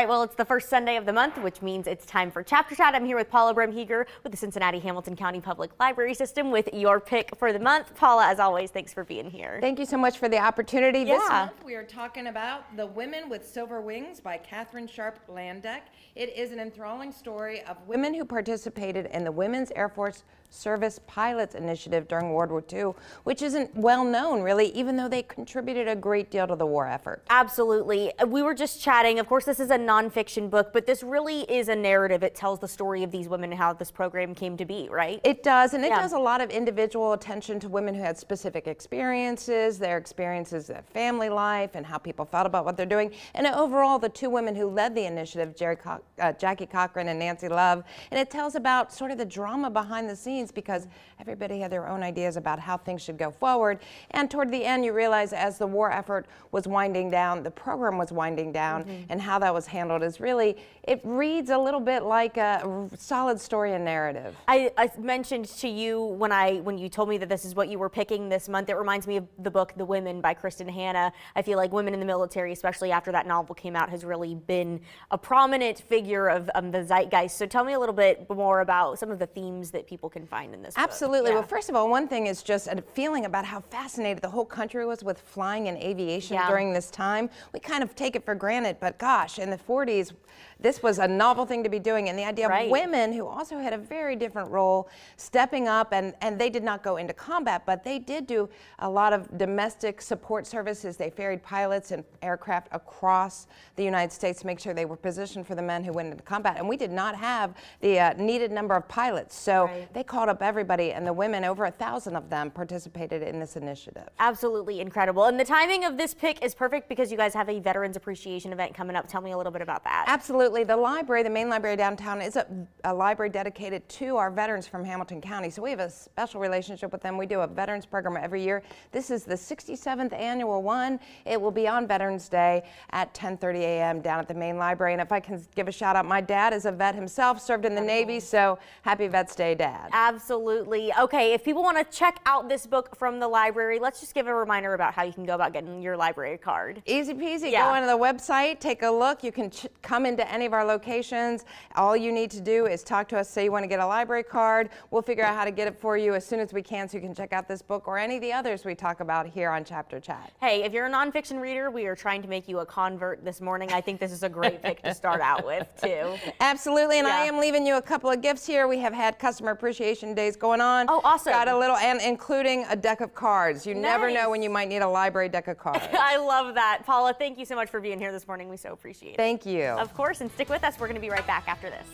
All right, well, it's the first Sunday of the month, which means it's time for Chapter Chat. I'm here with Paula Bremheger with the Cincinnati-Hamilton County Public Library System with your pick for the month. Paula, as always, thanks for being here. Thank you so much for the opportunity. Yeah. This month we are talking about The Women with Silver Wings by Katherine Landdeck. It is an enthralling story of women who participated in the Women's Air Force Service Pilots Initiative during World War II, which isn't well known, really, even though they contributed a great deal to the war effort. Absolutely. We were just chatting. Of course, this is a nonfiction book, but this really is a narrative. It tells the story of these women and how this program came to be, right? It does, and it does a lot of individual attention to women who had specific experiences, their experiences in family life, and how people felt about what they're doing. And overall, the two women who led the initiative, Jackie Cochran and Nancy Love, and it tells about sort of the drama behind the scenes because everybody had their own ideas about how things should go forward. And toward the end, you realize as the war effort was winding down, the program was winding down, and how that was handled is really, it reads a little bit like a solid story and narrative. I mentioned to you when you told me that this is what you were picking this month, it reminds me of the book The Women by Kristen Hanna. I feel like women in the military, especially after that novel came out, has really been a prominent figure of the zeitgeist. So tell me a little bit more about some of the themes that people can find in this book. Absolutely. Well, first of all, one thing is just a feeling about how fascinated the whole country was with flying and aviation during this time. We kind of take it for granted, but gosh, in the 40s, this was a novel thing to be doing, and the idea of women who also had a very different role stepping up, and they did not go into combat, but they did do a lot of domestic support services. They ferried pilots and aircraft across the United States to make sure they were positioned for the men who went into combat, and we did not have the needed number of pilots, so they called up everybody, and the women, over 1,000 of them, participated in this initiative. Absolutely incredible. And the timing of this pick is perfect because you guys have a Veterans Appreciation event coming up. Tell me a little bit about that. Absolutely. The library, the main library downtown, is a library dedicated to our veterans from Hamilton County. So we have a special relationship with them. We do a veterans program every year. This is the 67th annual one. It will be on Veterans Day at 10:30 a.m. down at the main library. And if I can give a shout out, my dad is a vet himself, served in the Navy, so happy Vets Day, Dad. Absolutely. Okay, if people want to check out this book from the library, let's just give a reminder about how you can go about getting your library card. Easy peasy. Go onto the website, take a look. You can come into any of our locations. All you need to do is talk to us, say you want to get a library card. We'll figure out how to get it for you as soon as we can so you can check out this book or any of the others we talk about here on Chapter Chat. Hey, if you're a nonfiction reader, we are trying to make you a convert this morning. I think this is a great pick to start out with, too. Absolutely, and I am leaving you a couple of gifts here. We have had Customer Appreciation Days going on. Oh, awesome. Got a little, and including a deck of cards. You never know when you might need a library deck of cards. I love that. Paula, thank you so much for being here this morning. We so appreciate it. Thank you. Of course, and stick with us. We're going to be right back after this.